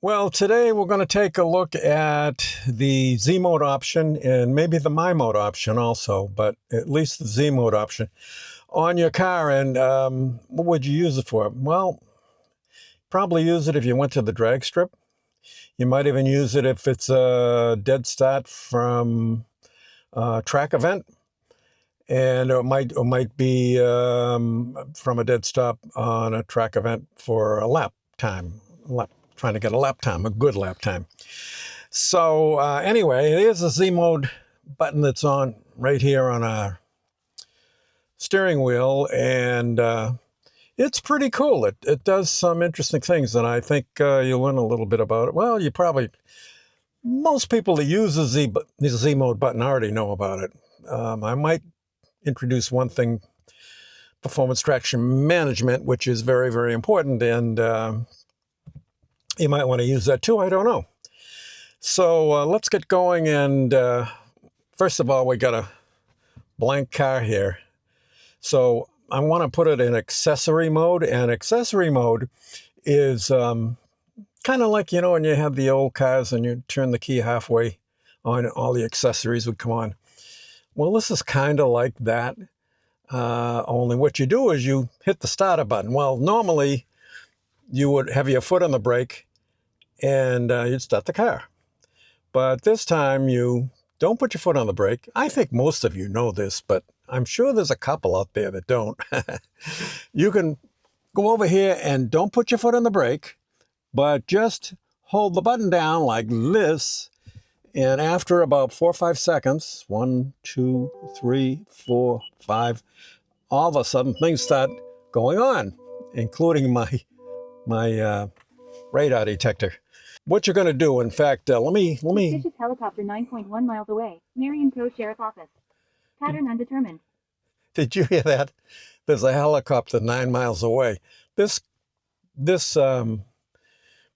Well, today we're going to take a look at the Z mode option and maybe the My mode option also, but at least the Z mode option on your car. And what would you use it for? Well, probably use it if you went to the drag strip. You might even use it if it's a dead start from a track event. And it might be from a dead stop on a track event for a lap time, trying to get a lap time, a good lap time. So anyway, here's the Z mode button that's on right here on our steering wheel, and it's pretty cool. It does some interesting things, and I think you'll learn a little bit about it. Well, most people that use the Z mode button already know about it. I might introduce one thing, performance traction management, which is very, very important, and you might want to use that too. I don't know. So let's get going. And first of all, we got a blank car here. So I want to put it in accessory mode. And accessory mode is kind of like, when you have the old cars and you turn the key halfway on, all the accessories would come on. Well, this is kind of like that. Only what you do is you hit the starter button. Well, normally you would have your foot on the brake and you'd start the car. But this time you don't put your foot on the brake. I think most of you know this, but I'm sure there's a couple out there that don't. You can go over here and don't put your foot on the brake, but just hold the button down like this. And after about 4 or 5 seconds, 1, 2, 3, 4, 5, all of a sudden things start going on, including my radar detector. What you're going to do, in fact, let me. Suspicious helicopter 9.1 miles away. Marion Coe Sheriff Office. Pattern undetermined. Did you hear that? There's a helicopter 9 miles away. This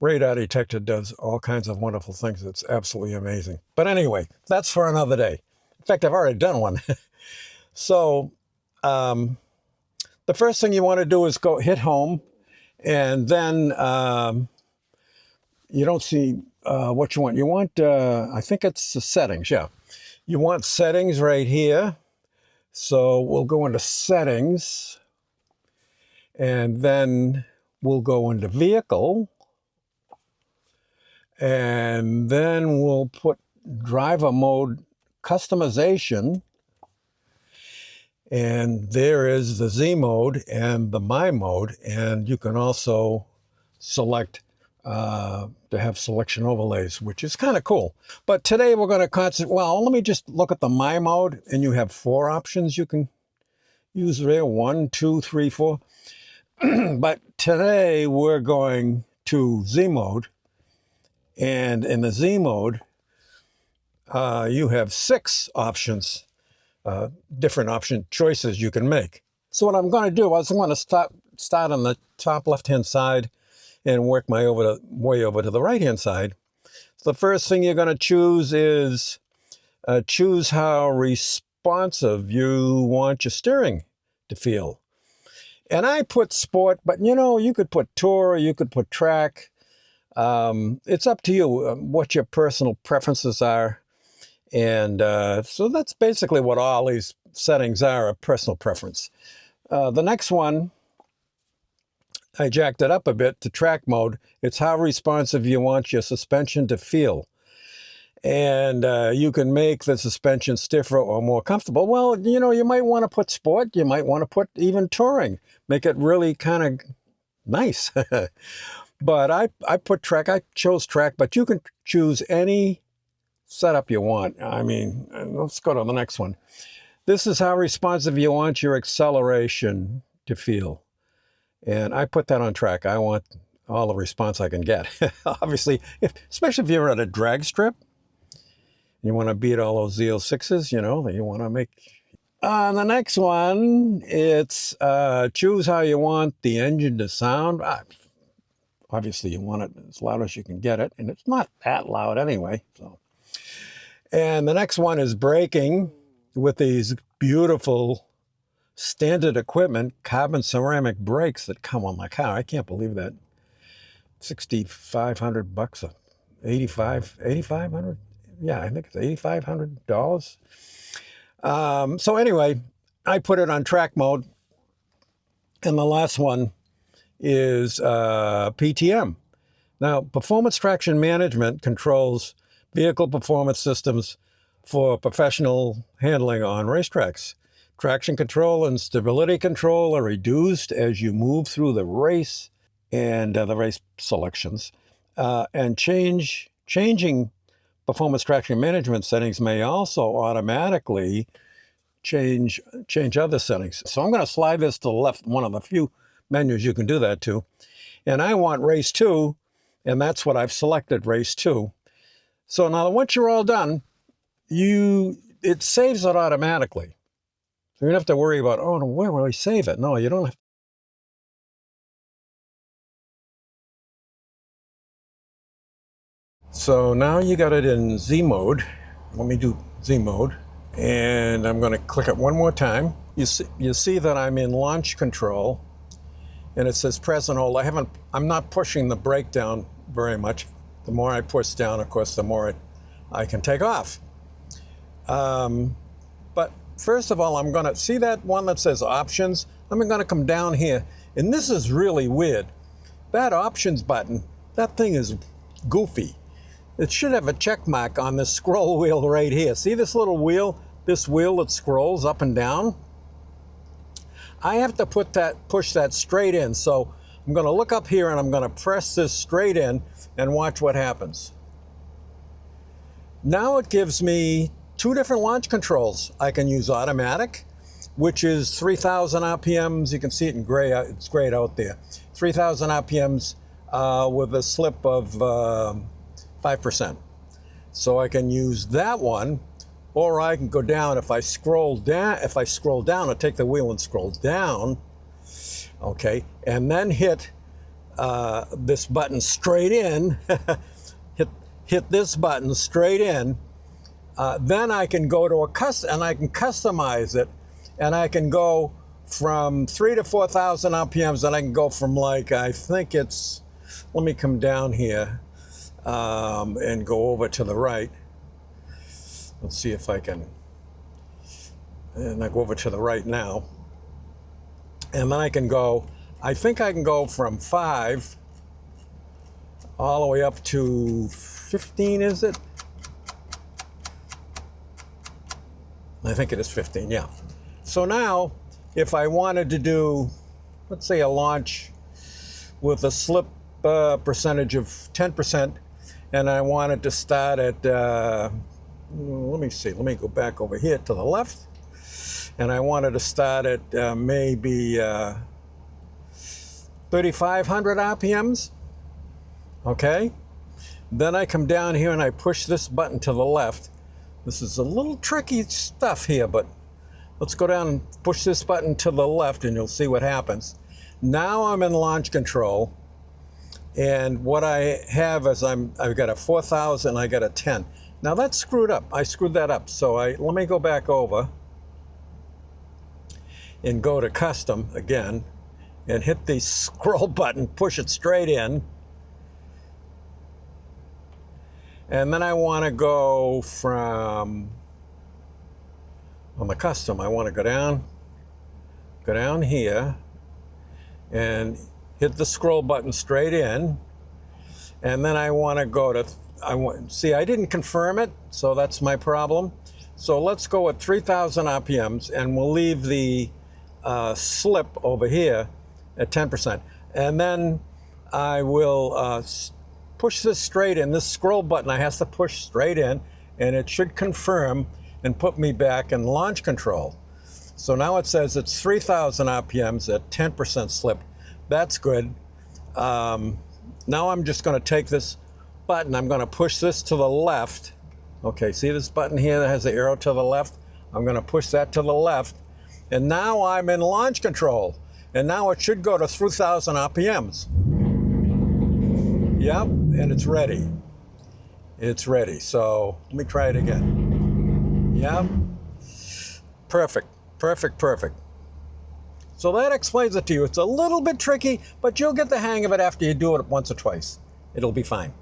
radar detector does all kinds of wonderful things. It's absolutely amazing. But anyway, that's for another day. In fact, I've already done one. So the first thing you want to do is go hit home, and then you don't see what you want. You want, I think it's the settings, yeah. You want settings right here. So we'll go into settings, and then we'll go into vehicle, and then we'll put driver mode customization. And there is the Z mode and the My mode, and you can also select to have selection overlays, which is kind of cool. But today we're going to concentrate. Well, let me just look at the My mode, and you have 4 options you can use there. 1, 2, 3, 4. But today we're going to Z mode, and in the Z mode, you have 6 options. Different option choices you can make. So what I'm going to do is I'm going to start on the top left-hand side and work my way over to the right-hand side. So the first thing you're going to choose is choose how responsive you want your steering to feel. And I put sport, but you could put tour, you could put track. It's up to you what your personal preferences are. And so that's basically what all these settings are, a personal preference. The next one, I jacked it up a bit to track mode. It's how responsive you want your suspension to feel. And you can make the suspension stiffer or more comfortable. Well, you might want to put sport. You might want to put even touring. Make it really kind of nice. But I put track. I chose track, but you can choose any setup you want. I mean, let's go to the next one. This is how responsive you want your acceleration to feel. And I put that on track. I want all the response I can get. Obviously, especially if you're at a drag strip, you want to beat all those Z06s, you want to make. The next one, it's choose how you want the engine to sound. Obviously, you want it as loud as you can get it, and it's not that loud anyway. So. And the next one is braking with these beautiful standard equipment, carbon ceramic brakes that come on my car. I can't believe that. $6,500, 8,500. Yeah, I think it's $8,500. So anyway, I put it on track mode, and the last one is PTM. Now, Performance Traction Management controls vehicle performance systems for professional handling on racetracks. Traction control and stability control are reduced as you move through the race and the race selections. And changing performance traction management settings may also automatically change other settings. So I'm going to slide this to the left, one of the few menus you can do that to. And I want race 2, and that's what I've selected, race 2. So now once you're all done, it saves it automatically. So you don't have to worry about, oh, where will I save it? No, you don't have to. So now you got it in Z mode. Let me do Z mode. And I'm going to click it one more time. You see that I'm in launch control, and it says present hold. I'm not pushing the brake down very much. The more I push down, of course, the more I can take off. But first of all, I'm going to see that one that says options. I'm going to come down here, and this is really weird. That options button, that thing is goofy. It should have a check mark on this scroll wheel right here. See this little wheel? This wheel that scrolls up and down? I have to push that straight in. So I'm going to look up here and I'm going to press this straight in and watch what happens. Now it gives me 2 different launch controls. I can use automatic, which is 3,000 RPMs. You can see it in gray. It's grayed out there. 3,000 RPMs with a slip of 5%. So I can use that one, or I can go down. If I scroll down, I take the wheel and scroll down, okay, and then hit this button straight in, hit this button straight in, then I can go to and I can customize it, and I can go from 3,000 to 4,000 RPMs, and I can go from I think it's, let me come down here and go over to the right. Let's see if I can, and I go over to the right now. And then I can go, I think I can go from 5 all the way up to 15, is it? I think it is 15, yeah. So now, if I wanted to do, let's say a launch with a slip percentage of 10%, and I wanted to start at, let me see, let me go back over here to the left, and I wanted to start at maybe 3,500 RPMs, okay? Then I come down here and I push this button to the left. This is a little tricky stuff here, but let's go down and push this button to the left and you'll see what happens. Now I'm in launch control, and what I have is I've got a 4,000, I got a 10. Now that's screwed up. I screwed that up. So let me go back over and go to custom again and hit the scroll button, push it straight in. And then I want to go from, on the custom, I want to go down here and hit the scroll button straight in. And then I want to go to, see, I didn't confirm it, so that's my problem. So let's go at 3,000 RPMs, and we'll leave the slip over here at 10%. And then I will push this straight in. This scroll button I have to push straight in, and it should confirm and put me back in launch control. So now it says it's 3,000 RPMs at 10% slip. That's good. Now I'm just going to take this button, I'm going to push this to the left. Okay, see this button here that has the arrow to the left? I'm going to push that to the left. And now I'm in launch control. And now it should go to 3,000 RPMs. Yep, and it's ready. It's ready. So let me try it again. Yep. Perfect, perfect, perfect. So that explains it to you. It's a little bit tricky, but you'll get the hang of it after you do it once or twice. It'll be fine.